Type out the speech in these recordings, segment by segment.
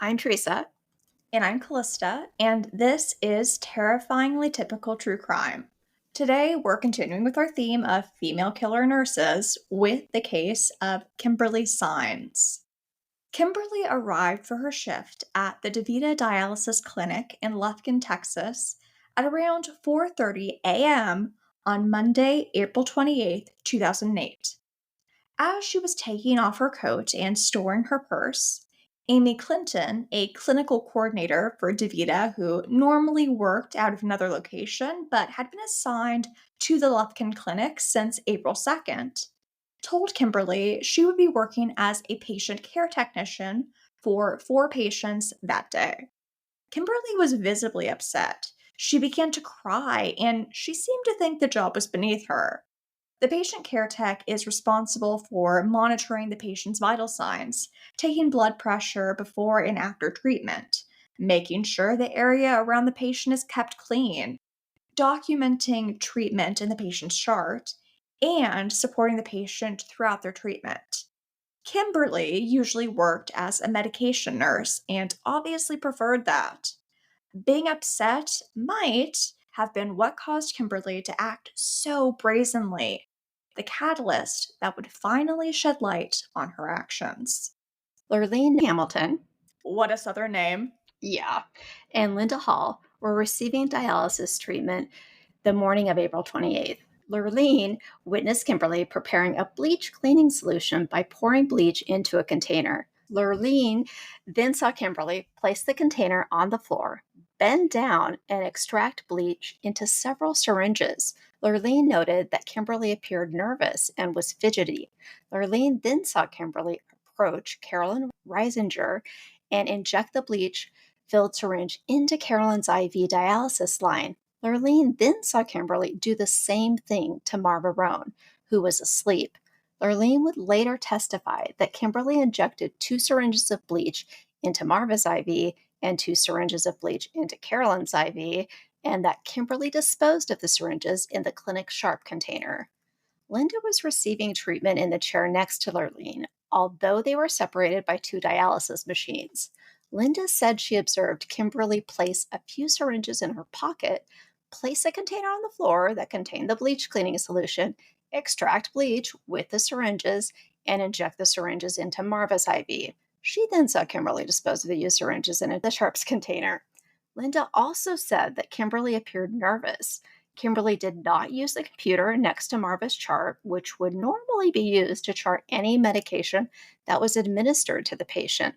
I'm Teresa. And I'm Callista, and this is Terrifyingly Typical True Crime. Today, we're continuing with our theme of female killer nurses with the case of Kimberly Saenz. Kimberly arrived for her shift at the DaVita Dialysis Clinic in Lufkin, Texas at around 4:30 a.m. on Monday, April 28, 2008. As she was taking off her coat and storing her purse, Amy Clinton, a clinical coordinator for DaVita who normally worked out of another location but had been assigned to the Lufkin Clinic since April 2nd, told Kimberly she would be working as a patient care technician for 4 patients that day. Kimberly was visibly upset. She began to cry and she seemed to think the job was beneath her. The patient care tech is responsible for monitoring the patient's vital signs, taking blood pressure before and after treatment, making sure the area around the patient is kept clean, documenting treatment in the patient's chart, and supporting the patient throughout their treatment. Kimberly usually worked as a medication nurse and obviously preferred that. Being upset might have been what caused Kimberly to act so brazenly, the catalyst that would finally shed light on her actions. Lurleen Hamilton, What a southern name. yeah, and Linda Hall were receiving dialysis treatment the morning of April 28th. Lurleen witnessed Kimberly preparing a bleach cleaning solution by pouring bleach into a container. Lurleen then saw Kimberly place the container on the floor, bend down, and extract bleach into several syringes. Lurleen noted that Kimberly appeared nervous and was fidgety. Lurleen then saw Kimberly approach Carolyn Reisinger and inject the bleach filled syringe into Carolyn's IV dialysis line. Lurleen then saw Kimberly do the same thing to Marva Roan, who was asleep. Lurleen would later testify that Kimberly injected 2 syringes of bleach into Marva's IV and 2 syringes of bleach into Carolyn's IV, and that Kimberly disposed of the syringes in the clinic sharp container. Linda was receiving treatment in the chair next to Lurleen, although they were separated by 2 dialysis machines. Linda said she observed Kimberly place a few syringes in her pocket, place a container on the floor that contained the bleach cleaning solution, extract bleach with the syringes, and inject the syringes into Marva's IV. She then saw Kimberly dispose of the used syringes in the Sharps container. Linda also said that Kimberly appeared nervous. Kimberly did not use the computer next to Marva's chart, which would normally be used to chart any medication that was administered to the patient.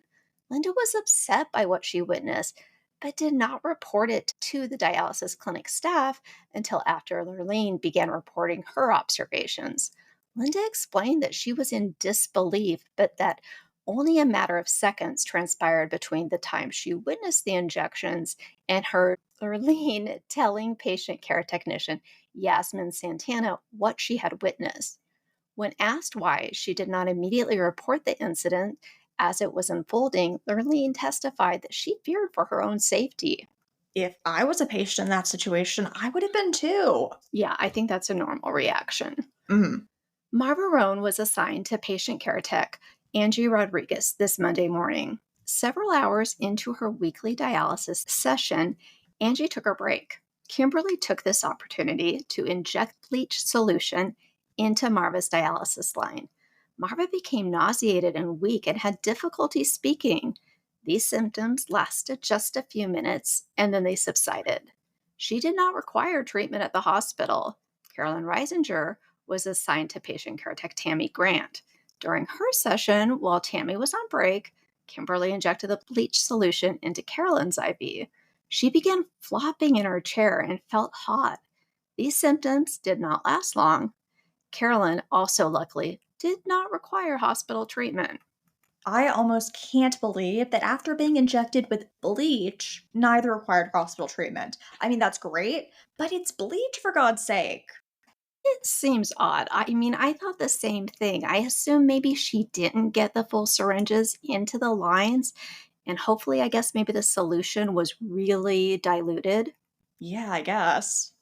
Linda was upset by what she witnessed, but did not report it to the dialysis clinic staff until after Lurleen began reporting her observations. Linda explained that she was in disbelief, but that only a matter of seconds transpired between the time she witnessed the injections and her Lurleen telling patient care technician Yasmin Santana what she had witnessed. When asked why she did not immediately report the incident as it was unfolding, Lurleen testified that she feared for her own safety. If I was a patient in that situation, I would have been too. Yeah, I think that's a normal reaction. Mm. Marva Roan was assigned to patient care tech Angie Rodriguez this Monday morning. Several hours into her weekly dialysis session, Angie took her break. Kimberly took this opportunity to inject bleach solution into Marva's dialysis line. Marva became nauseated and weak and had difficulty speaking. These symptoms lasted just a few minutes and then they subsided. She did not require treatment at the hospital. Carolyn Reisinger was assigned to patient care tech Tammy Grant. During her session, while Tammy was on break, Kimberly injected the bleach solution into Carolyn's IV. She began flopping in her chair and felt hot. These symptoms did not last long. Carolyn also luckily did not require hospital treatment. I almost can't believe that after being injected with bleach, neither required hospital treatment. I mean, that's great, but it's bleach for God's sake. It seems odd. I mean, I thought the same thing. I assume maybe she didn't get the full syringes into the lines, and hopefully, I guess maybe the solution was really diluted. Yeah, I guess.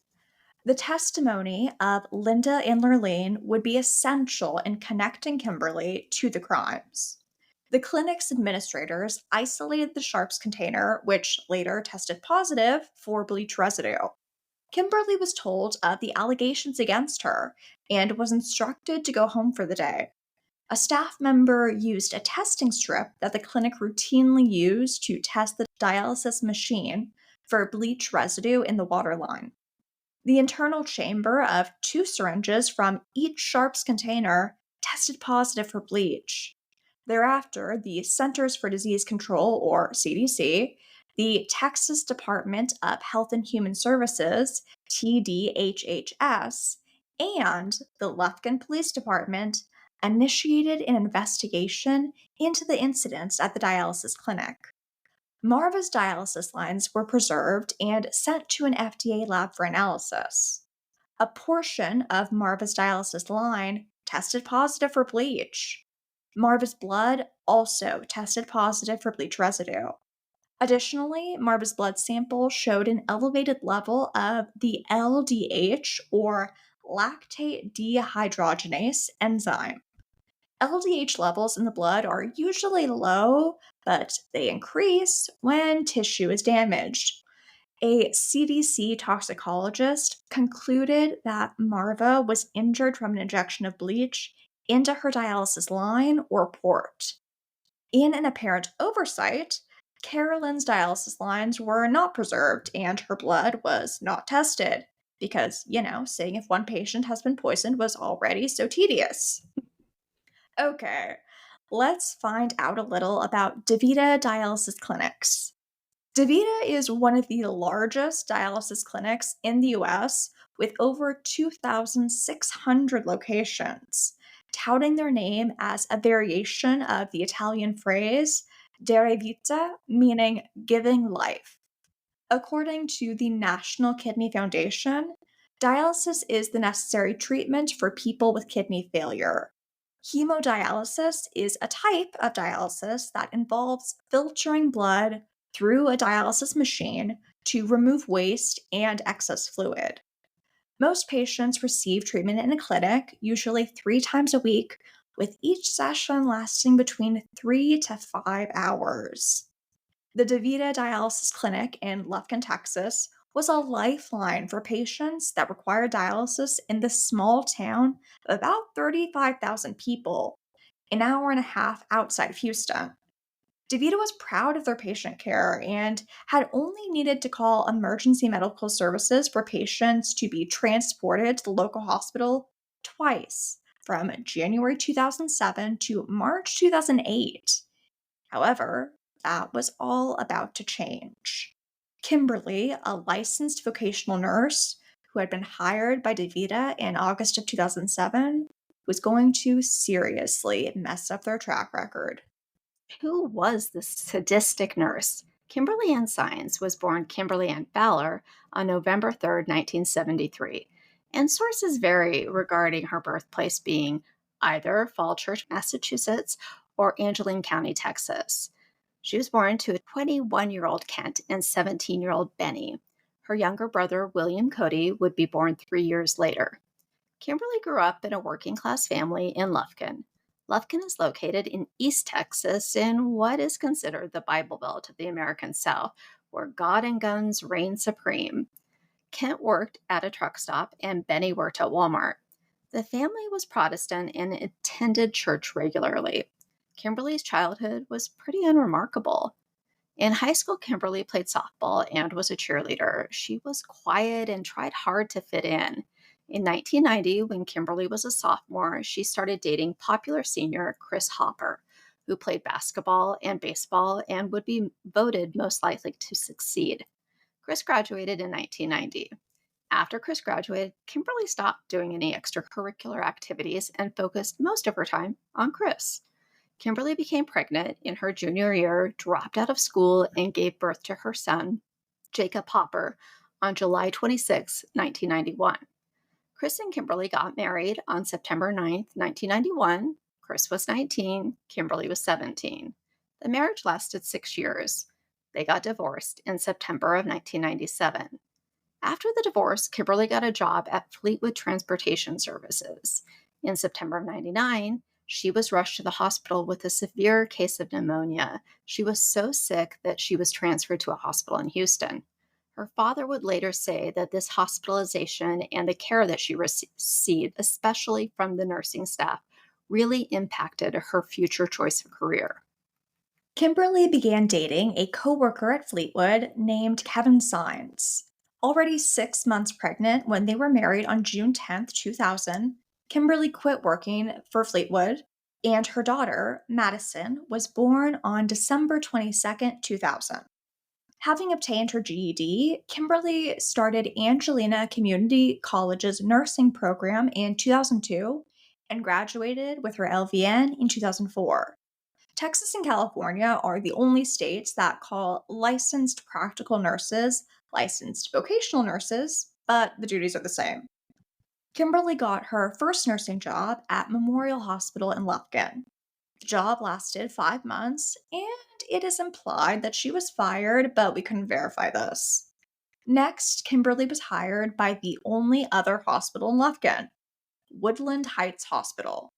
The testimony of Linda and Lurleen would be essential in connecting Kimberly to the crimes. The clinic's administrators isolated the sharps container, which later tested positive for bleach residue. Kimberly was told of the allegations against her and was instructed to go home for the day. A staff member used a testing strip that the clinic routinely used to test the dialysis machine for bleach residue in the water line. The internal chamber of two syringes from each sharps container tested positive for bleach. Thereafter, the Centers for Disease Control, or CDC, the Texas Department of Health and Human Services, TDHHS, and the Lufkin Police Department initiated an investigation into the incidents at the dialysis clinic. Marva's dialysis lines were preserved and sent to an FDA lab for analysis. A portion of Marva's dialysis line tested positive for bleach. Marva's blood also tested positive for bleach residue. Additionally, Marva's blood sample showed an elevated level of the LDH, or lactate dehydrogenase enzyme. LDH levels in the blood are usually low, but they increase when tissue is damaged. A CDC toxicologist concluded that Marva was injured from an injection of bleach into her dialysis line or port. In an apparent oversight, Carolyn's dialysis lines were not preserved and her blood was not tested because, seeing if one patient has been poisoned was already so tedious. Okay, let's find out a little about DaVita dialysis clinics. DaVita is one of the largest dialysis clinics in the US with over 2,600 locations, touting their name as a variation of the Italian phrase dare vita, meaning giving life. According to the National Kidney Foundation, dialysis is the necessary treatment for people with kidney failure. Hemodialysis is a type of dialysis that involves filtering blood through a dialysis machine to remove waste and excess fluid. Most patients receive treatment in a clinic, usually 3 times a week, with each session lasting between 3 to 5 hours. The DaVita Dialysis Clinic in Lufkin, Texas, was a lifeline for patients that required dialysis in this small town of about 35,000 people, an hour and a half outside of Houston. DaVita was proud of their patient care and had only needed to call emergency medical services for patients to be transported to the local hospital twice from January 2007 to March 2008. However, that was all about to change. Kimberly, a licensed vocational nurse who had been hired by DaVita in August of 2007, was going to seriously mess up their track record. Who was this sadistic nurse? Kimberly Ann Saenz was born Kimberly Ann Fowler on November 3rd, 1973, and sources vary regarding her birthplace being either Fall Church, Massachusetts, or Angeline County, Texas. She was born to a 21-year-old Kent and 17-year-old Benny. Her younger brother, William Cody, would be born 3 years later. Kimberly grew up in a working class family in Lufkin. Lufkin is located in East Texas in what is considered the Bible Belt of the American South, where God and guns reign supreme. Kent worked at a truck stop and Benny worked at Walmart. The family was Protestant and attended church regularly. Kimberly's childhood was pretty unremarkable. In high school, Kimberly played softball and was a cheerleader. She was quiet and tried hard to fit in. In 1990, when Kimberly was a sophomore, she started dating popular senior Chris Hopper, who played basketball and baseball and would be voted most likely to succeed. Chris graduated in 1990. After Chris graduated, Kimberly stopped doing any extracurricular activities and focused most of her time on Chris. Kimberly became pregnant in her junior year, dropped out of school, and gave birth to her son, Jacob Hopper, on July 26, 1991. Chris and Kimberly got married on September 9th, 1991. Chris was 19, Kimberly was 17. The marriage lasted 6 years. They got divorced in September of 1997. After the divorce, Kimberly got a job at Fleetwood Transportation Services. In September of 99, She was rushed to the hospital with a severe case of pneumonia. She was so sick that she was transferred to a hospital in Houston. Her father would later say that this hospitalization and the care that she received, especially from the nursing staff, really impacted her future choice of career. Kimberly began dating a coworker at Fleetwood named Kevin Saenz. Already 6 months pregnant when they were married on June 10th, 2000, Kimberly quit working for Fleetwood, and her daughter, Madison, was born on December 22nd, 2000. Having obtained her GED, Kimberly started Angelina Community College's nursing program in 2002 and graduated with her LVN in 2004. Texas and California are the only states that call licensed practical nurses licensed vocational nurses, but the duties are the same. Kimberly got her first nursing job at Memorial Hospital in Lufkin. The job lasted 5 months, and it is implied that she was fired, but we couldn't verify this. Next, Kimberly was hired by the only other hospital in Lufkin, Woodland Heights Hospital.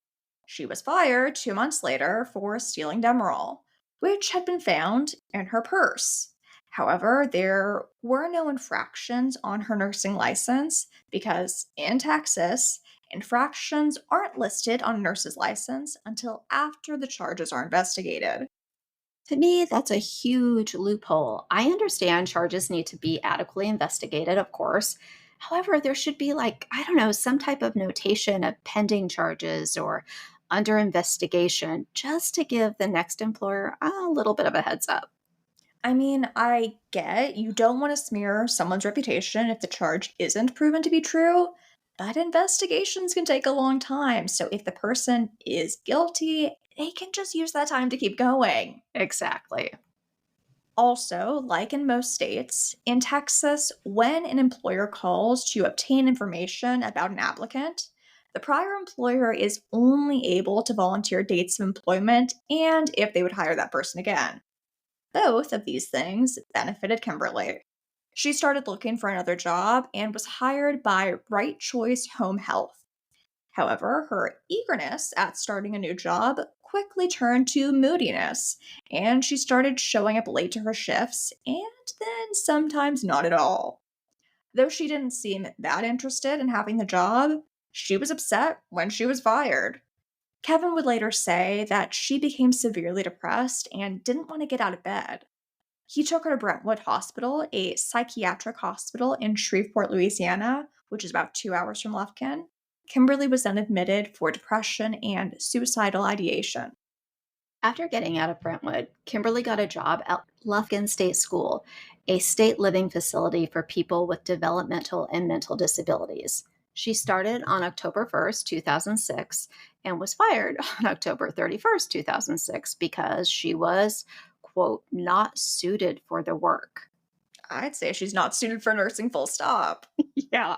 She was fired 2 months later for stealing Demerol, which had been found in her purse. However, there were no infractions on her nursing license because in Texas, infractions aren't listed on a nurse's license until after the charges are investigated. To me, that's a huge loophole. I understand charges need to be adequately investigated, of course. However, there should be, like, I don't know, some type of notation of pending charges or under investigation just to give the next employer a little bit of a heads up. I mean, I get you don't want to smear someone's reputation if the charge isn't proven to be true, but investigations can take a long time. So if the person is guilty, they can just use that time to keep going. Exactly. Also, like in most states, in Texas, when an employer calls to obtain information about an applicant, the prior employer is only able to volunteer dates of employment and if they would hire that person again. Both of these things benefited Kimberly. She started looking for another job and was hired by Right Choice Home Health. However, her eagerness at starting a new job quickly turned to moodiness, and she started showing up late to her shifts and then sometimes not at all. Though she didn't seem that interested in having the job, she was upset when she was fired. Kevin would later say that she became severely depressed and didn't want to get out of bed. He took her to Brentwood Hospital, a psychiatric hospital in Shreveport, Louisiana, which is about 2 hours from Lufkin. Kimberly was then admitted for depression and suicidal ideation. After getting out of Brentwood, Kimberly got a job at Lufkin State School, a state living facility for people with developmental and mental disabilities. She started on October 1st, 2006, and was fired on October 31st, 2006, because she was, quote, not suited for the work. I'd say she's not suited for nursing, full stop. Yeah.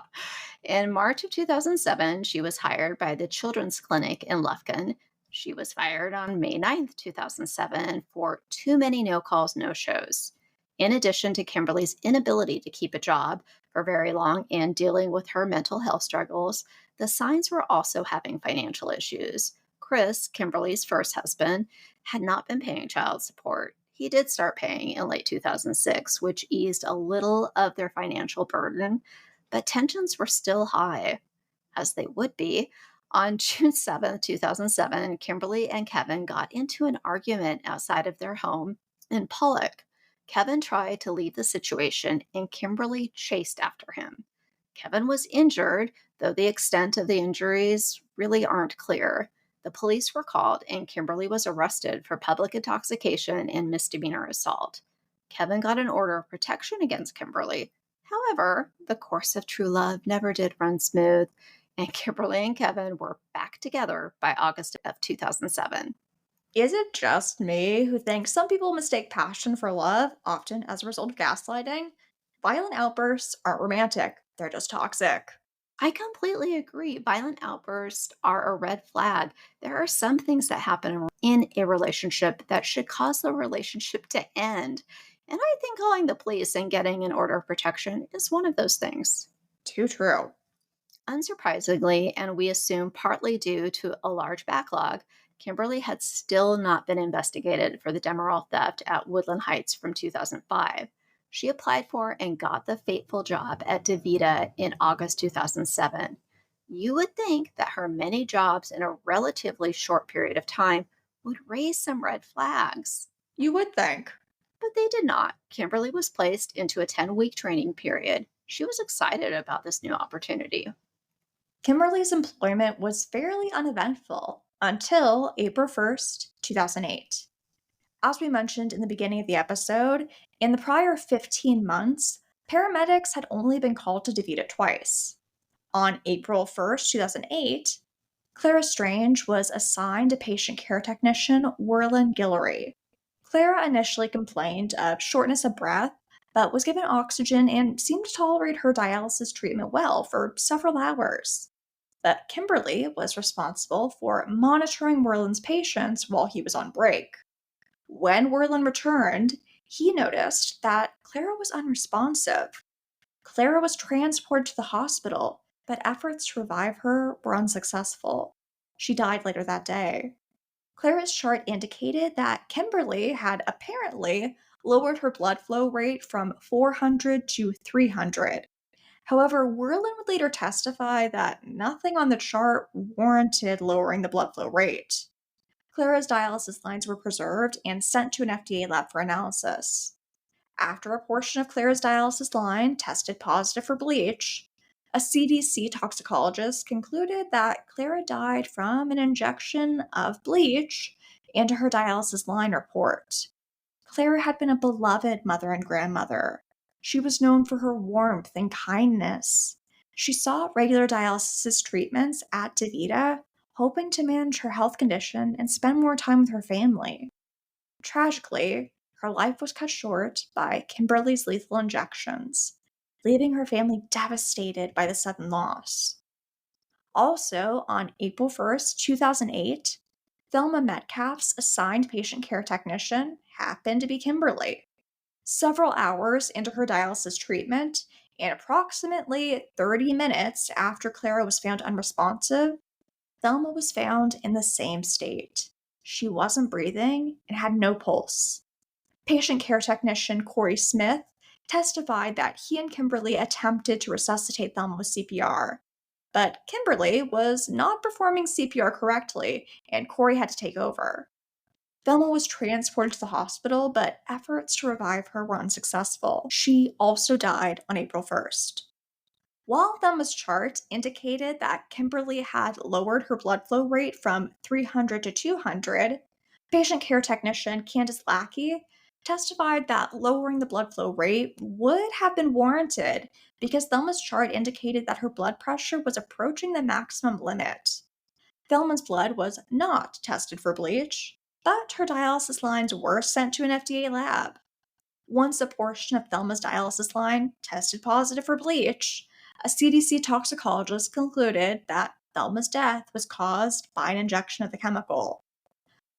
In March of 2007, she was hired by the Children's Clinic in Lufkin. She was fired on May 9th, 2007, for too many no calls, no shows. In addition to Kimberly's inability to keep a job for very long and dealing with her mental health struggles, the Signs were also having financial issues. Chris, Kimberly's first husband, had not been paying child support. He did start paying in late 2006, which eased a little of their financial burden, but tensions were still high, as they would be. On June 7th, 2007, Kimberly and Kevin got into an argument outside of their home in Pollock. Kevin tried to leave the situation, and Kimberly chased after him. Kevin was injured, though the extent of the injuries really aren't clear. The police were called, and Kimberly was arrested for public intoxication and misdemeanor assault. Kevin got an order of protection against Kimberly. However, the course of true love never did run smooth, and Kimberly and Kevin were back together by August of 2007. Is it just me who thinks some people mistake passion for love, often as a result of gaslighting? Violent outbursts aren't romantic, they're just toxic. I completely agree. Violent outbursts are a red flag. There are some things that happen in a relationship that should cause the relationship to end. And I think calling the police and getting an order of protection is one of those things. Too true. Unsurprisingly, and we assume partly due to a large backlog, Kimberly had still not been investigated for the Demerol theft at Woodland Heights from 2005. She applied for and got the fateful job at DeVita in August 2007. You would think that her many jobs in a relatively short period of time would raise some red flags, You would think. but they did not. Kimberly was placed into a 10-week training period. She was excited about this new opportunity. Kimberly's employment was fairly uneventful until April 1st, 2008. As we mentioned in the beginning of the episode, in the prior 15 months, paramedics had only been called to DeVita twice. On April 1st, 2008, Clara Strange was assigned to patient care technician Werlin Guillory. Clara initially complained of shortness of breath, but was given oxygen and seemed to tolerate her dialysis treatment well for several hours. But Kimberly was responsible for monitoring Werlin's patients while he was on break. When Werlin returned, he noticed that Clara was unresponsive. Clara was transported to the hospital, but efforts to revive her were unsuccessful. She died later that day. Clara's chart indicated that Kimberly had apparently lowered her blood flow rate from 400 to 300. However, Werlin would later testify that nothing on the chart warranted lowering the blood flow rate. Clara's dialysis lines were preserved and sent to an FDA lab for analysis. After a portion of Clara's dialysis line tested positive for bleach, a CDC toxicologist concluded that Clara died from an injection of bleach into her dialysis line report. Clara had been a beloved mother and grandmother. She was known for her warmth and kindness. She sought regular dialysis treatments at DeVita, hoping to manage her health condition and spend more time with her family. Tragically, her life was cut short by Kimberly's lethal injections, leaving her family devastated by the sudden loss. Also, on April 1st, 2008, Thelma Metcalf's assigned patient care technician happened to be Kimberly. Several hours into her dialysis treatment, and approximately 30 minutes after Clara was found unresponsive, Thelma was found in the same state. She wasn't breathing and had no pulse. Patient care technician Corey Smith testified that he and Kimberly attempted to resuscitate Thelma with CPR, but Kimberly was not performing CPR correctly, and Corey had to take over. Thelma was transported to the hospital, but efforts to revive her were unsuccessful. She also died on April 1st. While Thelma's chart indicated that Kimberly had lowered her blood flow rate from 300 to 200, patient care technician Candace Lackey testified that lowering the blood flow rate would have been warranted because Thelma's chart indicated that her blood pressure was approaching the maximum limit. Thelma's blood was not tested for bleach, but her dialysis lines were sent to an FDA lab. Once a portion of Thelma's dialysis line tested positive for bleach, a CDC toxicologist concluded that Thelma's death was caused by an injection of the chemical.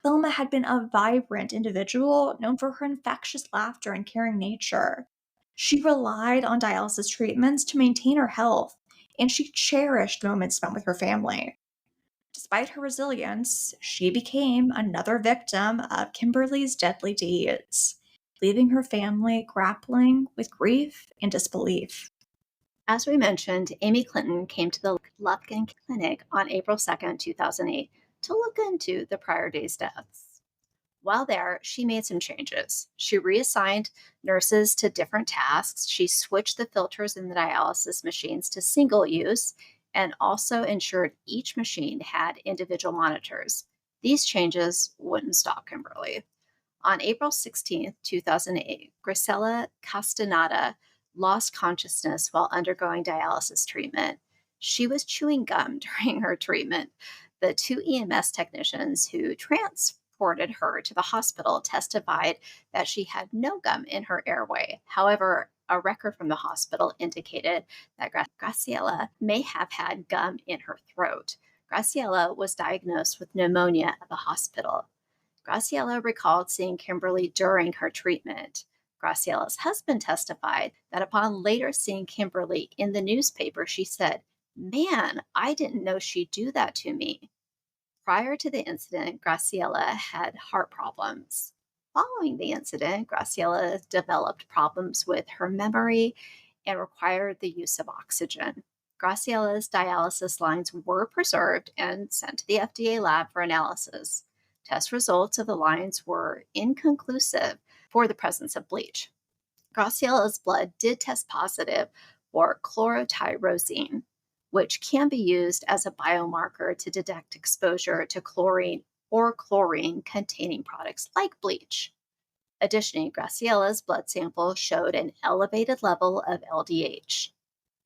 Thelma had been a vibrant individual known for her infectious laughter and caring nature. She relied on dialysis treatments to maintain her health, and she cherished moments spent with her family. Despite her resilience, she became another victim of Kimberly's deadly deeds, leaving her family grappling with grief and disbelief. As we mentioned, Amy Clinton came to the Lufkin Clinic on April 2nd, 2008, to look into the prior day's deaths. While there, she made some changes. She reassigned nurses to different tasks. She switched the filters in the dialysis machines to single use and also ensured each machine had individual monitors. These changes wouldn't stop Kimberly. On April 16th, 2008, Graciela Castaneda lost consciousness while undergoing dialysis treatment. She was chewing gum during her treatment. The two EMS technicians who transported her to the hospital testified that she had no gum in her airway. However, a record from the hospital indicated that Graciela may have had gum in her throat. Graciela was diagnosed with pneumonia at the hospital. Graciela recalled seeing Kimberly during her treatment. Graciela's husband testified that upon later seeing Kimberly in the newspaper, she said, "Man, I didn't know she'd do that to me." Prior to the incident, Graciela had heart problems. Following the incident, Graciela developed problems with her memory and required the use of oxygen. Graciela's dialysis lines were preserved and sent to the FDA lab for analysis. Test results of the lines were inconclusive for the presence of bleach. Graciela's blood did test positive for chlorotyrosine, which can be used as a biomarker to detect exposure to chlorine or chlorine containing products like bleach. Additionally, Graciela's blood sample showed an elevated level of LDH.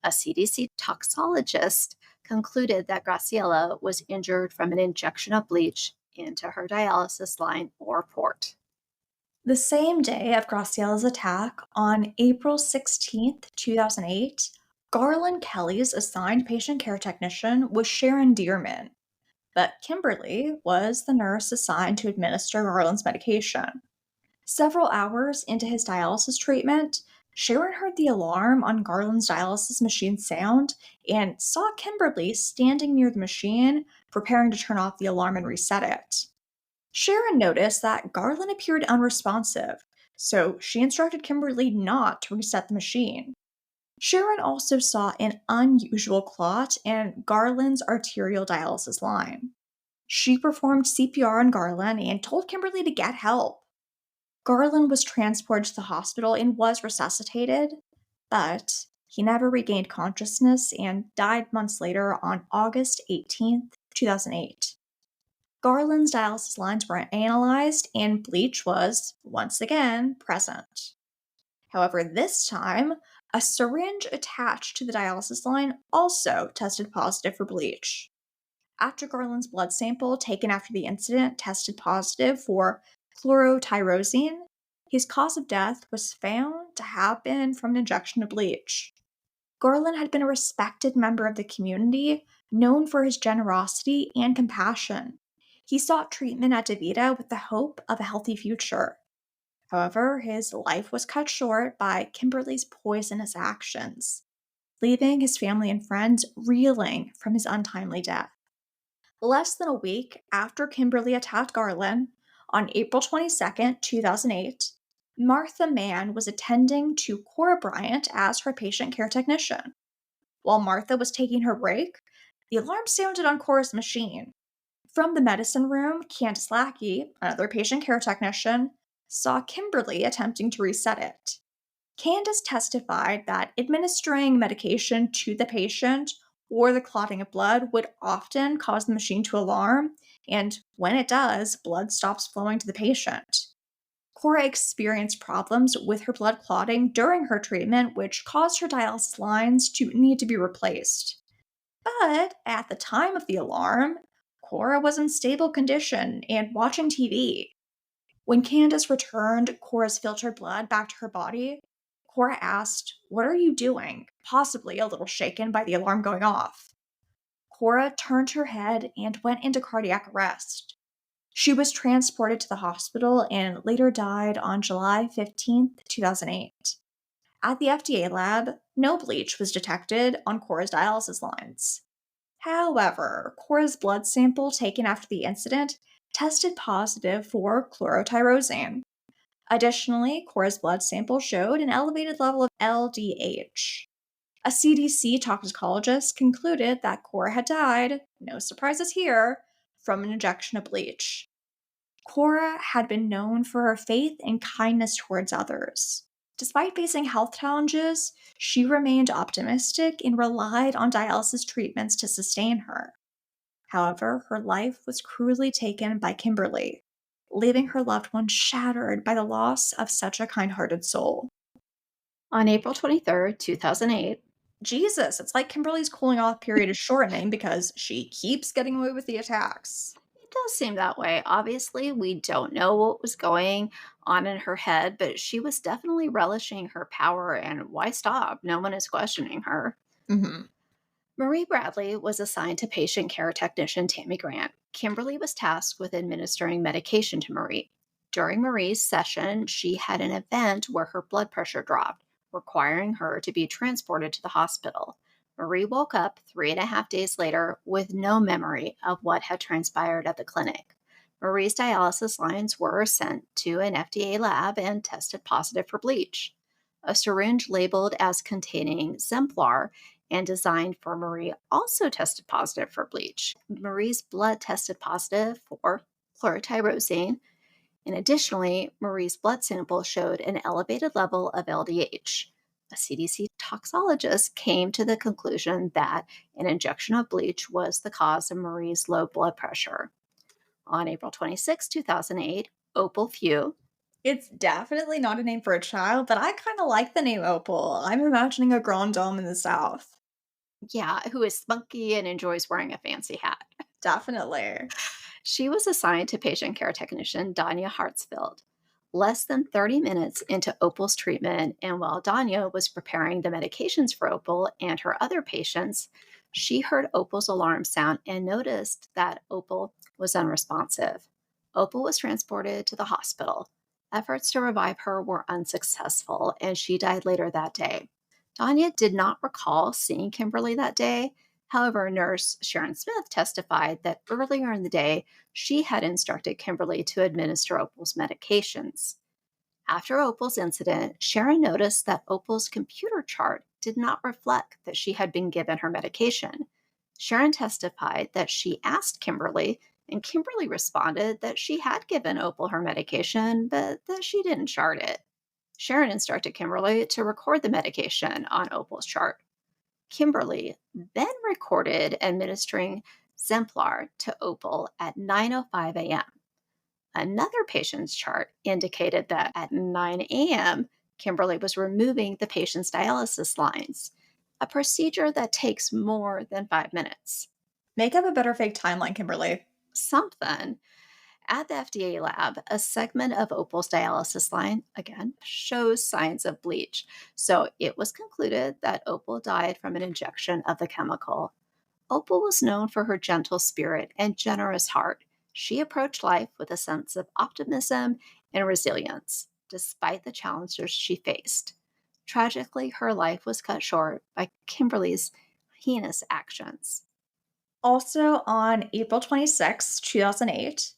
A CDC toxologist concluded that Graciela was injured from an injection of bleach into her dialysis line or port. The same day of Graciela's attack, on April 16th, 2008, Garland Kelly's assigned patient care technician was Sharon Dearman, but Kimberly was the nurse assigned to administer Garland's medication. Several hours into his dialysis treatment, Sharon heard the alarm on Garland's dialysis machine sound and saw Kimberly standing near the machine, preparing to turn off the alarm and reset it. Sharon noticed that Garland appeared unresponsive, so she instructed Kimberly not to reset the machine. Sharon also saw an unusual clot in Garland's arterial dialysis line. She performed CPR on Garland and told Kimberly to get help. Garland was transported to the hospital and was resuscitated, but he never regained consciousness and died months later on August 18th, 2008. Garland's dialysis lines were analyzed and bleach was, once again, present. However, this time, a syringe attached to the dialysis line also tested positive for bleach. After Garland's blood sample taken after the incident tested positive for chlorotyrosine, his cause of death was found to have been from an injection of bleach. Garland had been a respected member of the community, known for his generosity and compassion. He sought treatment at DaVita with the hope of a healthy future. However, his life was cut short by Kimberly's poisonous actions, leaving his family and friends reeling from his untimely death. Less than a week after Kimberly attacked Garland, on April 22nd, 2008, Martha Mann was attending to Cora Bryant as her patient care technician. While Martha was taking her break, the alarm sounded on Cora's machine. From the medicine room, Candace Lackey, another patient care technician, saw Kimberly attempting to reset it. Candace testified that administering medication to the patient or the clotting of blood would often cause the machine to alarm, and when it does, blood stops flowing to the patient. Cora experienced problems with her blood clotting during her treatment, which caused her dialysis lines to need to be replaced. But at the time of the alarm, Cora was in stable condition and watching TV. When Candace returned Cora's filtered blood back to her body, Cora asked, "What are you doing?" possibly a little shaken by the alarm going off. Cora turned her head and went into cardiac arrest. She was transported to the hospital and later died on July 15th, 2008. At the FDA lab, no bleach was detected on Cora's dialysis lines. However, Cora's blood sample taken after the incident tested positive for chlorotyrosine. Additionally, Cora's blood sample showed an elevated level of LDH. A CDC toxicologist concluded that Cora had died, no surprises here, from an injection of bleach. Cora had been known for her faith and kindness towards others. Despite facing health challenges, she remained optimistic and relied on dialysis treatments to sustain her. However, her life was cruelly taken by Kimberly, leaving her loved one shattered by the loss of such a kind-hearted soul. On April 23rd, 2008, Jesus, it's like Kimberly's cooling off period is shortening because she keeps getting away with the attacks. it does seem that way. Obviously, we don't know what was going on in her head, but she was definitely relishing her power, and why stop? No one is questioning her. Mm-hmm. Marie Bradley was assigned to patient care technician Tammy Grant. Kimberly was tasked with administering medication to Marie. During Marie's session, she had an event where her blood pressure dropped, requiring her to be transported to the hospital. Marie woke up 3.5 days later with no memory of what had transpired at the clinic. Marie's dialysis lines were sent to an FDA lab and tested positive for bleach. A syringe labeled as containing Zemplar and designed for Marie also tested positive for bleach. Marie's blood tested positive for chlorotyrosine, and additionally, Marie's blood sample showed an elevated level of LDH. A CDC toxologist came to the conclusion that an injection of bleach was the cause of Marie's low blood pressure. On April 26, 2008, Opal Few, It's definitely not a name for a child, but I kind of like the name Opal. I'm imagining a grand dame in the South. yeah, who is spunky and enjoys wearing a fancy hat. Definitely. She was assigned to patient care technician Danya Hartsfield. Less than 30 minutes into Opal's treatment, and while Danya was preparing the medications for Opal and her other patients, she heard Opal's alarm sound and noticed that Opal was unresponsive. Opal was transported to the hospital. Efforts to revive her were unsuccessful, and she died later that day. Danya did not recall seeing Kimberly that day. However, nurse Sharon Smith testified that earlier in the day, she had instructed Kimberly to administer Opal's medications. After Opal's incident, Sharon noticed that Opal's computer chart did not reflect that she had been given her medication. Sharon testified that she asked Kimberly, and Kimberly responded that she had given Opal her medication, but that she didn't chart it. Sharon instructed Kimberly to record the medication on Opal's chart. Kimberly then recorded administering Zemplar to Opal at 9:05 a.m. Another patient's chart indicated that at 9 a.m., Kimberly was removing the patient's dialysis lines, a procedure that takes more than 5 minutes. Make up a better fake timeline, Kimberly. Something. At the FDA lab, a segment of Opal's dialysis line, again, shows signs of bleach. So it was concluded that Opal died from an injection of the chemical. Opal was known for her gentle spirit and generous heart. She approached life with a sense of optimism and resilience, despite the challenges she faced. Tragically, her life was cut short by Kimberly's heinous actions. Also, on April 26, 2008,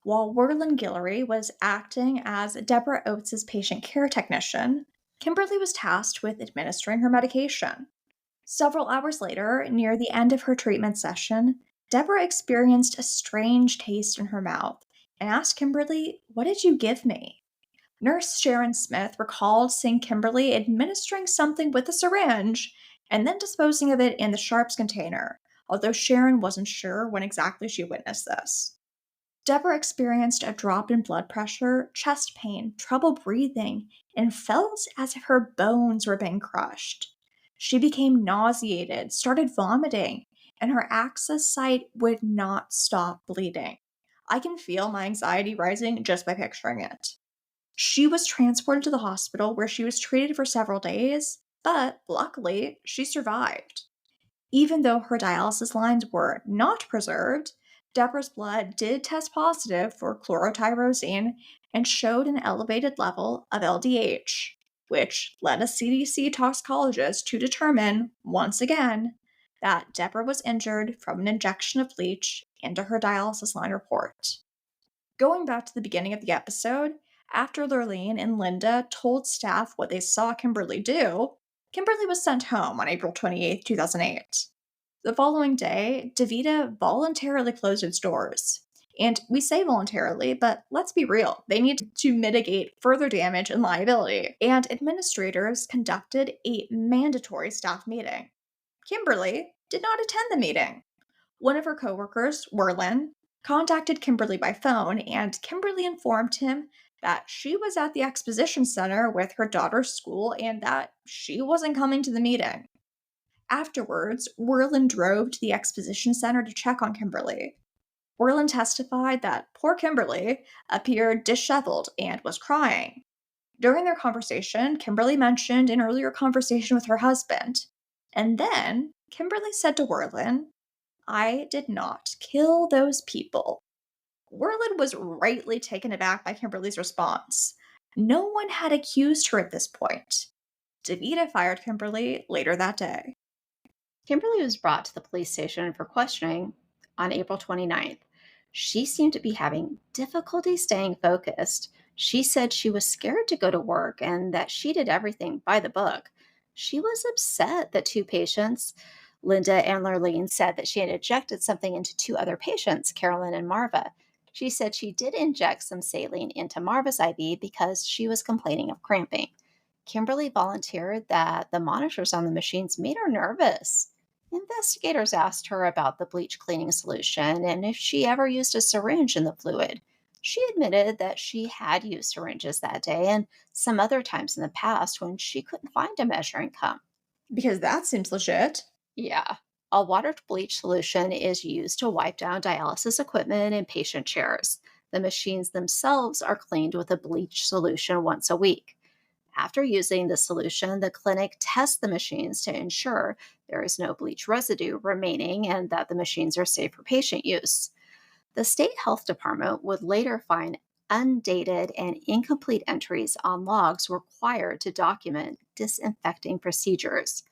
while Werlin Guillory was acting as Deborah Oates' patient care technician, Kimberly was tasked with administering her medication. Several hours later, near the end of her treatment session, Deborah experienced a strange taste in her mouth and asked Kimberly, "What did you give me?" Nurse Sharon Smith recalled seeing Kimberly administering something with a syringe and then disposing of it in the sharps container, although Sharon wasn't sure when exactly she witnessed this. Deborah experienced a drop in blood pressure, chest pain, trouble breathing, and felt as if her bones were being crushed. She became nauseated, started vomiting, and her access site would not stop bleeding. I can feel my anxiety rising just by picturing it. She was transported to the hospital where she was treated for several days, but luckily, she survived. Even though her dialysis lines were not preserved, Deborah's blood did test positive for chlorotyrosine and showed an elevated level of LDH, which led a CDC toxicologist to determine, once again, that Deborah was injured from an injection of bleach into her dialysis line report. Going back to the beginning of the episode, after Lurleen and Linda told staff what they saw Kimberly do, Kimberly was sent home on April 28, 2008. The following day, DaVita voluntarily closed its doors. And we say voluntarily, but let's be real, they need to mitigate further damage and liability. And administrators conducted a mandatory staff meeting. Kimberly did not attend the meeting. One of her coworkers, Werlin, contacted Kimberly by phone, and Kimberly informed him that she was at the exposition center with her daughter's school and that she wasn't coming to the meeting. Afterwards, Werlin drove to the exposition center to check on Kimberly. Werlin testified that poor Kimberly appeared disheveled and was crying. During their conversation, Kimberly mentioned an earlier conversation with her husband. And then Kimberly said to Werlin, "I did not kill those people." Werlin was rightly taken aback by Kimberly's response. No one had accused her at this point. DaVita fired Kimberly later that day. Kimberly was brought to the police station for questioning on April 29th. She seemed to be having difficulty staying focused. She said she was scared to go to work and that she did everything by the book. She was upset that two patients, Linda and Lurleen, said that she had injected something into two other patients, Carolyn and Marva. She said she did inject some saline into Marva's IV because she was complaining of cramping. Kimberly volunteered that the monitors on the machines made her nervous. Investigators asked her about the bleach cleaning solution and if she ever used a syringe in the fluid. She admitted that she had used syringes that day and some other times in the past when she couldn't find a measuring cup. Because that seems legit. Yeah. A watered bleach solution is used to wipe down dialysis equipment and patient chairs. The machines themselves are cleaned with a bleach solution once a week. After using the solution, the clinic tests the machines to ensure there is no bleach residue remaining and that the machines are safe for patient use. The state health department would later find undated and incomplete entries on logs required to document disinfecting procedures.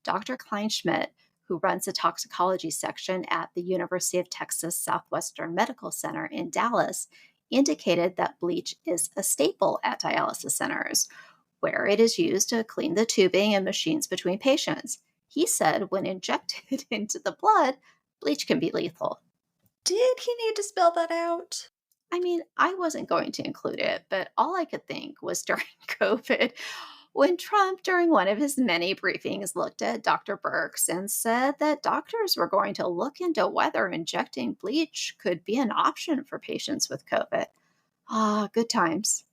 Dr. Kleinschmidt, who runs the toxicology section at the University of Texas Southwestern Medical Center in Dallas, indicated that bleach is a staple at dialysis centers, where it is used to clean the tubing and machines between patients. He said when injected into the blood, bleach can be lethal. Did he need to spell that out? I mean, I wasn't going to include it, but all I could think was during COVID, when Trump, during one of his many briefings, looked at Dr. Birx and said that doctors were going to look into whether injecting bleach could be an option for patients with COVID. Ah, good times.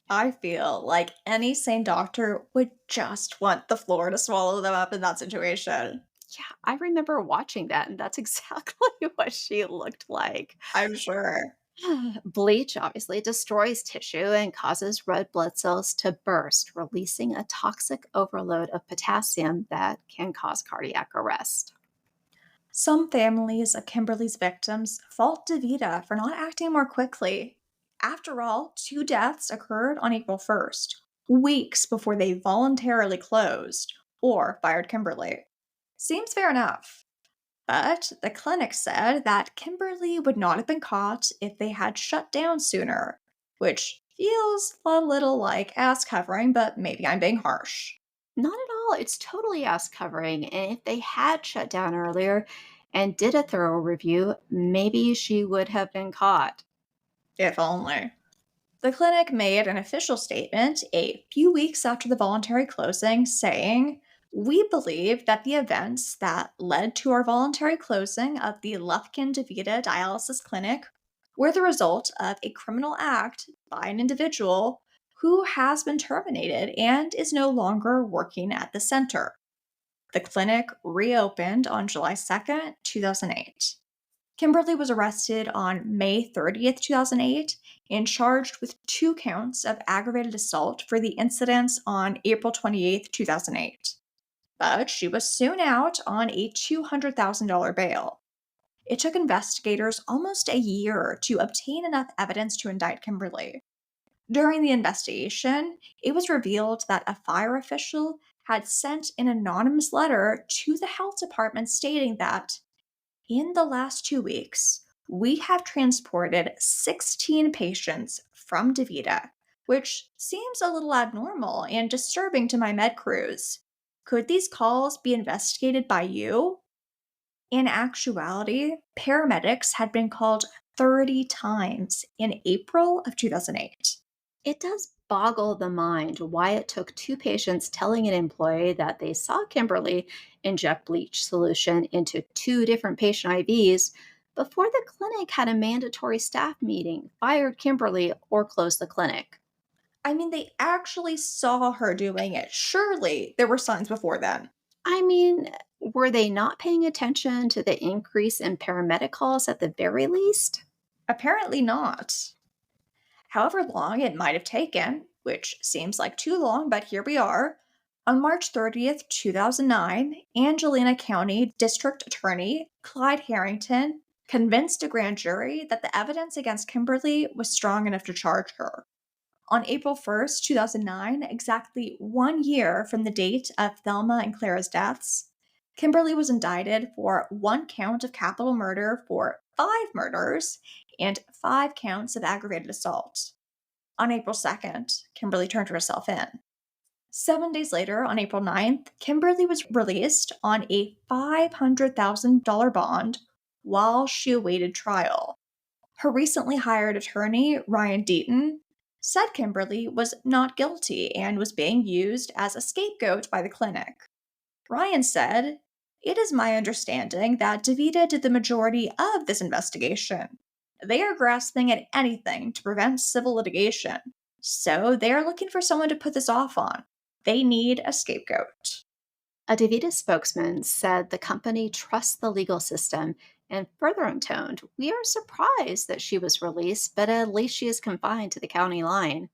I feel like any sane doctor would just want the floor to swallow them up in that situation. Yeah, I remember watching that, and that's exactly what she looked like. I'm sure. Bleach obviously destroys tissue and causes red blood cells to burst, releasing a toxic overload of potassium that can cause cardiac arrest. Some families of Kimberly's victims fault DeVita for not acting more quickly. After all, two deaths occurred on April 1st, weeks before they voluntarily closed or fired Kimberly. Seems fair enough. But the clinic said that Kimberly would not have been caught if they had shut down sooner, which feels a little like ass covering, but maybe I'm being harsh. Not at all. It's totally ass covering. And if they had shut down earlier and did a thorough review, maybe she would have been caught. If only. The clinic made an official statement a few weeks after the voluntary closing saying, "We believe that the events that led to our voluntary closing of the Lufkin DeVita Dialysis Clinic were the result of a criminal act by an individual who has been terminated and is no longer working at the center." The clinic reopened on July 2nd, 2008. Kimberly was arrested on May 30th, 2008, and charged with 2 counts of aggravated assault for the incidents on April 28th, 2008. But she was soon out on a $200,000 bail. It took investigators almost a year to obtain enough evidence to indict Kimberly. During the investigation, it was revealed that a fire official had sent an anonymous letter to the health department stating that in the last 2 weeks, we have transported 16 patients from DaVita, which seems a little abnormal and disturbing to my med crews. Could these calls be investigated by you? In actuality, paramedics had been called 30 times in April of 2008. It does boggle the mind why it took two patients telling an employee that they saw Kimberly inject bleach solution into two different patient IVs before the clinic had a mandatory staff meeting, fired Kimberly, or closed the clinic. I mean, they actually saw her doing it. Surely there were signs before then. I mean, were they not paying attention to the increase in paramedic calls at the very least? Apparently not. However long it might have taken, which seems like too long, but here we are. On March 30th, 2009, Angelina County District Attorney Clyde Harrington convinced a grand jury that the evidence against Kimberly was strong enough to charge her. On April 1st, 2009, exactly 1 year from the date of Thelma and Clara's deaths, Kimberly was indicted for 1 count of capital murder for 5 murders and 5 counts of aggravated assault. On April 2nd, Kimberly turned herself in. 7 days later, on April 9th, Kimberly was released on a $500,000 bond while she awaited trial. Her recently hired attorney, Ryan Deaton, said Kimberly was not guilty and was being used as a scapegoat by the clinic. Ryan said, "It is my understanding that DeVita did the majority of this investigation. They are grasping at anything to prevent civil litigation, so they are looking for someone to put this off on. They need a scapegoat." A DaVita spokesman said the company trusts the legal system and further intoned, "We are surprised that she was released, but at least she is confined to the county line."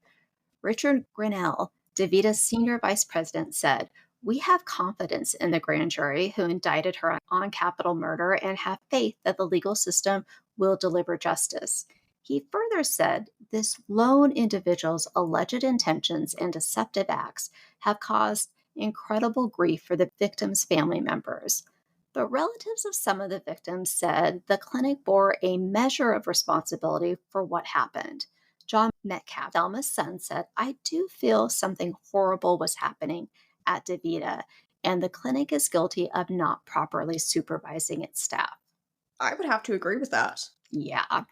Richard Grinnell, DaVita's senior vice president, said, "We have confidence in the grand jury who indicted her on capital murder and have faith that the legal system will deliver justice." He further said, "This lone individual's alleged intentions and deceptive acts have caused incredible grief for the victims' family members." But relatives of some of the victims said the clinic bore a measure of responsibility for what happened. John Metcalf, Thelma's son, said, "I do feel something horrible was happening at DaVita, and the clinic is guilty of not properly supervising its staff." I would have to agree with that. Yeah.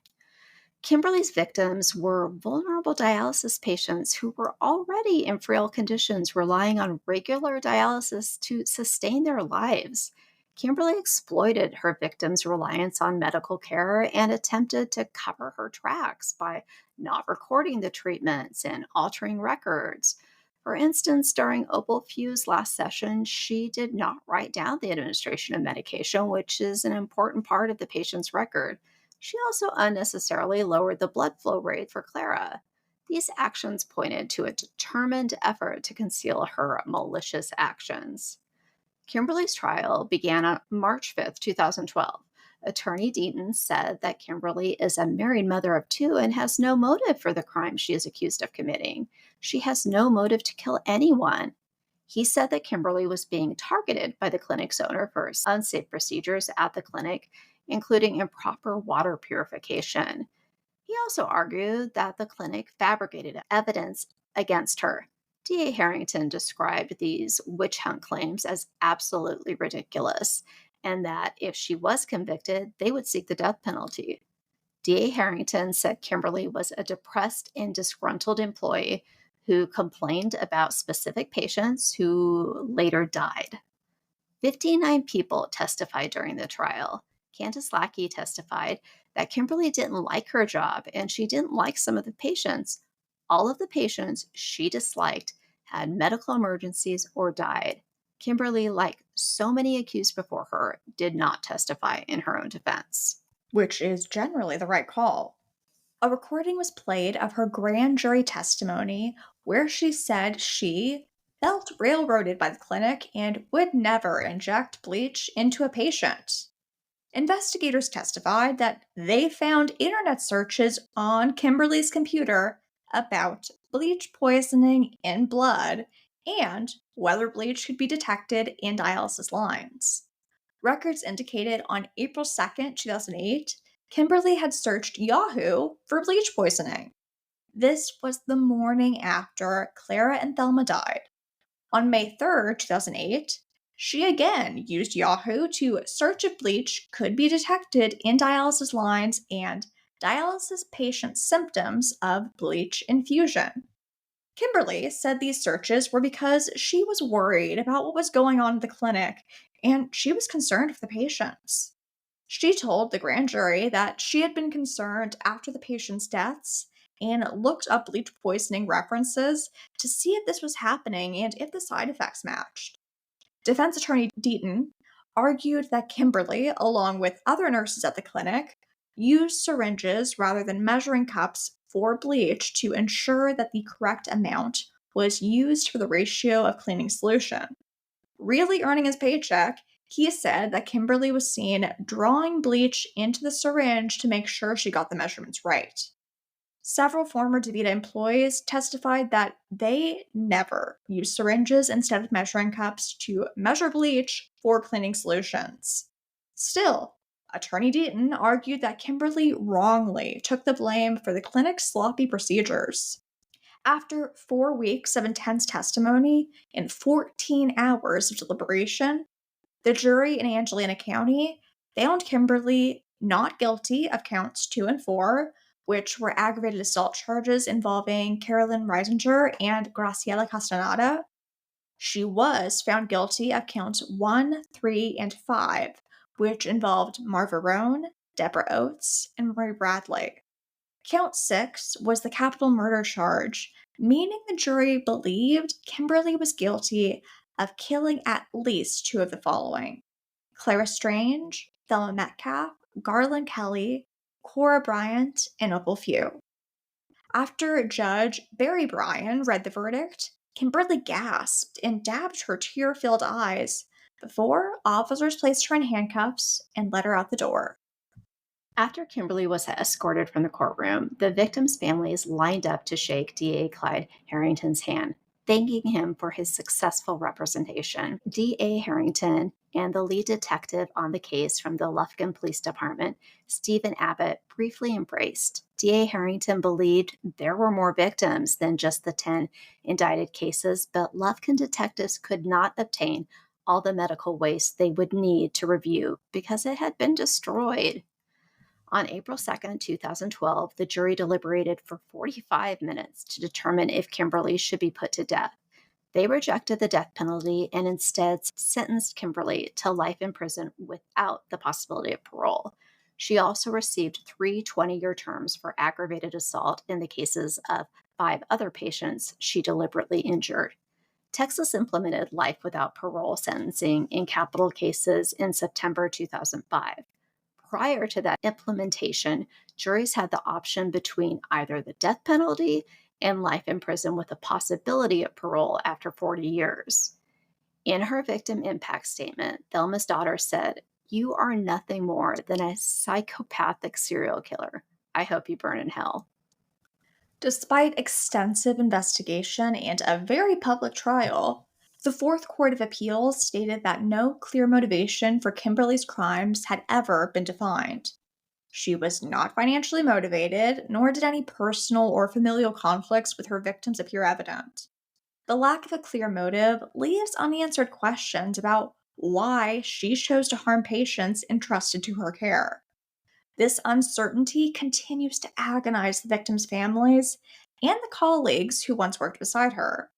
Kimberly's victims were vulnerable dialysis patients who were already in frail conditions, relying on regular dialysis to sustain their lives. Kimberly exploited her victims' reliance on medical care and attempted to cover her tracks by not recording the treatments and altering records. For instance, during Opal Few's last session, she did not write down the administration of medication, which is an important part of the patient's record. She also unnecessarily lowered the blood flow rate for Clara. These actions pointed to a determined effort to conceal her malicious actions. Kimberly's trial began on March 5th, 2012. Attorney Deaton said that Kimberly is a married mother of two and has no motive for the crime she is accused of committing. She has no motive to kill anyone. He said that Kimberly was being targeted by the clinic's owner for unsafe procedures at the clinic, including improper water purification. He also argued that the clinic fabricated evidence against her. DA Harrington described these witch hunt claims as absolutely ridiculous, and that if she was convicted, they would seek the death penalty. DA Harrington said Kimberly was a depressed and disgruntled employee who complained about specific patients who later died. 59 people testified during the trial. Candace Lackey testified that Kimberly didn't like her job and she didn't like some of the patients. All of the patients she disliked had medical emergencies or died. Kimberly, like so many accused before her, did not testify in her own defense. Which is generally the right call. A recording was played of her grand jury testimony where she said she felt railroaded by the clinic and would never inject bleach into a patient. Investigators testified that they found internet searches on Kimberly's computer about bleach poisoning in blood and whether bleach could be detected in dialysis lines. Records indicated on April 2nd, 2008, Kimberly had searched Yahoo for bleach poisoning. This was the morning after Clara and Thelma died. On May 3rd, 2008, she again used Yahoo to search if bleach could be detected in dialysis lines and dialysis patient symptoms of bleach infusion. Kimberly said these searches were because she was worried about what was going on at the clinic and she was concerned for the patients. She told the grand jury that she had been concerned after the patients' deaths and looked up bleach poisoning references to see if this was happening and if the side effects matched. Defense attorney Deaton argued that Kimberly, along with other nurses at the clinic, used syringes rather than measuring cups for bleach to ensure that the correct amount was used for the ratio of cleaning solution. Really earning his paycheck, he said that Kimberly was seen drawing bleach into the syringe to make sure she got the measurements right. Several former DaVita employees testified that they never used syringes instead of measuring cups to measure bleach for cleaning solutions. Still, Attorney Deaton argued that Kimberly wrongly took the blame for the clinic's sloppy procedures. After 4 weeks of intense testimony and 14 hours of deliberation, the jury in Angelina County found Kimberly not guilty of counts 2 and 4, which were aggravated assault charges involving Carolyn Reisinger and Graciela Castaneda. She was found guilty of counts 1, 3, and 5, which involved Marva Roan, Deborah Oates, and Marie Bradley. Count 6 was the capital murder charge, meaning the jury believed Kimberly was guilty of killing at least two of the following: Clara Strange, Thelma Metcalf, Garland Kelly, Cora Bryant, and Opal Few. After Judge Barry Bryan read the verdict, Kimberly gasped and dabbed her tear filled eyes before officers placed her in handcuffs and led her out the door. After Kimberly was escorted from the courtroom, the victims' families lined up to shake DA Clyde Harrington's hand, thanking him for his successful representation. DA Harrington and the lead detective on the case from the Lufkin Police Department, Stephen Abbott, briefly embraced. DA Harrington believed there were more victims than just the 10 indicted cases, but Lufkin detectives could not obtain all the medical waste they would need to review because it had been destroyed. On April 2nd, 2012, the jury deliberated for 45 minutes to determine if Kimberly should be put to death. They rejected the death penalty and instead sentenced Kimberly to life in prison without the possibility of parole. She also received 3 20-year terms for aggravated assault in the cases of 5 other patients she deliberately injured. Texas implemented life without parole sentencing in capital cases in September 2005. Prior to that implementation, juries had the option between either the death penalty and life in prison with the possibility of parole after 40 years. In her victim impact statement, Thelma's daughter said, "You are nothing more than a psychopathic serial killer. I hope you burn in hell." Despite extensive investigation and a very public trial, the Fourth Court of Appeals stated that no clear motivation for Kimberly's crimes had ever been defined. She was not financially motivated, nor did any personal or familial conflicts with her victims appear evident. The lack of a clear motive leaves unanswered questions about why she chose to harm patients entrusted to her care. This uncertainty continues to agonize the victims' families and the colleagues who once worked beside her.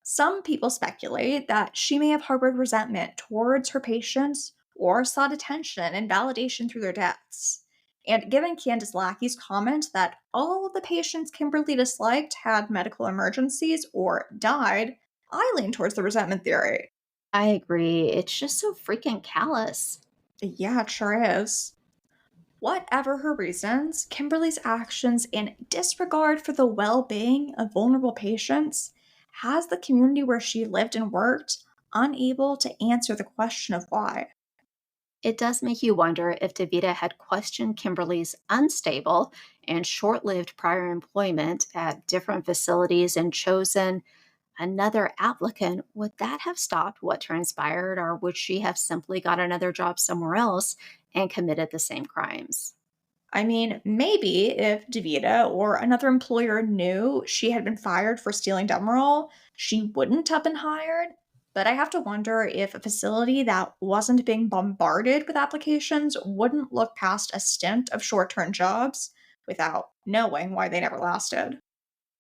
Some people speculate that she may have harbored resentment towards her patients or sought attention and validation through their deaths. And given Candace Lackey's comment that all of the patients Kimberly disliked had medical emergencies or died, I lean towards the resentment theory. I agree. It's just so freaking callous. Yeah, it sure is. Whatever her reasons, Kimberly's actions and disregard for the well being of vulnerable patients has the community where she lived and worked unable to answer the question of why. It does make you wonder if DeVita had questioned Kimberly's unstable and short lived prior employment at different facilities and chosen another applicant. Would that have stopped what transpired, or would she have simply got another job somewhere else and committed the same crimes? I mean, maybe if DeVita or another employer knew she had been fired for stealing Demerol, she wouldn't have been hired. But I have to wonder if a facility that wasn't being bombarded with applications wouldn't look past a stint of short term jobs without knowing why they never lasted.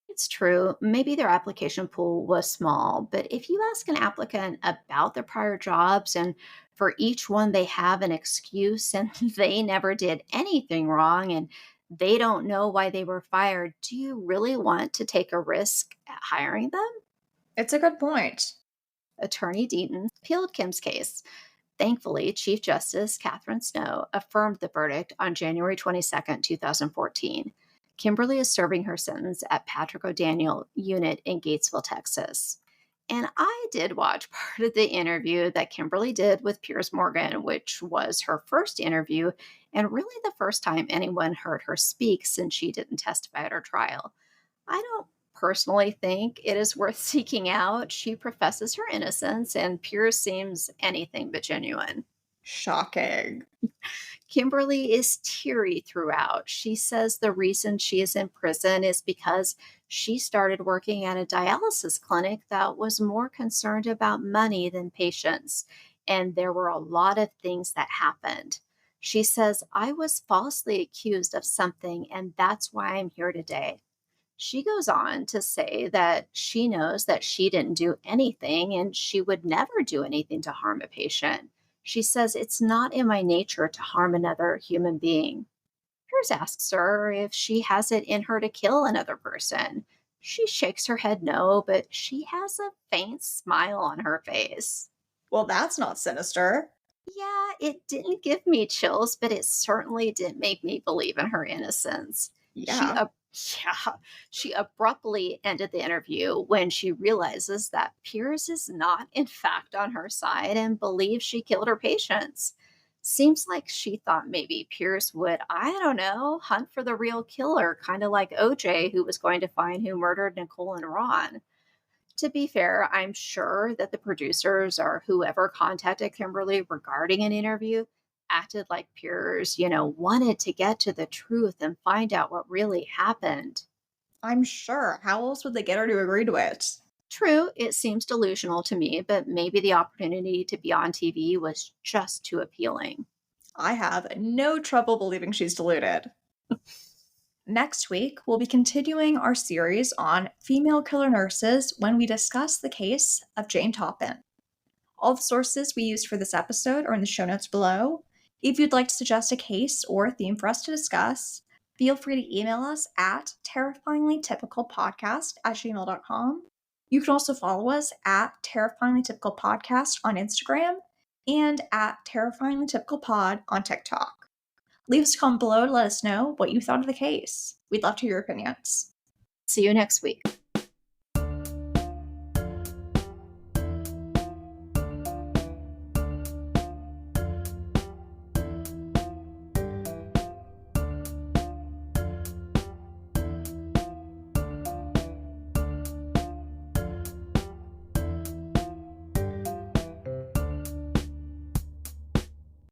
It's true. Maybe their application pool was small, but if you ask an applicant about their prior jobs and for each one they have an excuse and they never did anything wrong and they don't know why they were fired, do you really want to take a risk at hiring them? It's a good point. Attorney Deaton appealed Kim's case. Thankfully, Chief Justice Catherine Snow affirmed the verdict on January 22nd, 2014. Kimberly is serving her sentence at Patrick O'Daniel Unit in Gatesville, Texas. And I did watch part of the interview that Kimberly did with Piers Morgan, which was her first interview and really the first time anyone heard her speak since she didn't testify at her trial. I don't personally think it is worth seeking out. She professes her innocence, and Piers seems anything but genuine. Shocking. Kimberly is teary throughout. She says the reason she is in prison is because she started working at a dialysis clinic that was more concerned about money than patients. And there were a lot of things that happened. She says, I was falsely accused of something, and that's why I'm here today. She goes on to say that she knows that she didn't do anything and she would never do anything to harm a patient. She says, it's not in my nature to harm another human being. Piers asks her if she has it in her to kill another person. She shakes her head no, but she has a faint smile on her face. Well, that's not sinister. Yeah, it didn't give me chills, but it certainly didn't make me believe in her innocence. She Yeah. ab- yeah, she abruptly ended the interview when she realizes that Piers is not in fact on her side and believes she killed her patients. Seems like she thought maybe Piers would, I don't know, hunt for the real killer, kind of like OJ, who was going to find who murdered Nicole and Ron. To be fair, I'm sure that the producers or whoever contacted Kimberly regarding an interview acted like Piers, wanted to get to the truth and find out what really happened. I'm sure. How else would they get her to agree to it? True, it seems delusional to me, but maybe the opportunity to be on TV was just too appealing. I have no trouble believing she's deluded. Next week, we'll be continuing our series on female killer nurses when we discuss the case of Jane Toppin. All the sources we used for this episode are in the show notes below. If you'd like to suggest a case or a theme for us to discuss, feel free to email us at terrifyinglytypicalpodcast@gmail.com. You can also follow us at terrifyinglytypicalpodcast on Instagram and at terrifyinglytypicalpod on TikTok. Leave us a comment below to let us know what you thought of the case. We'd love to hear your opinions. See you next week.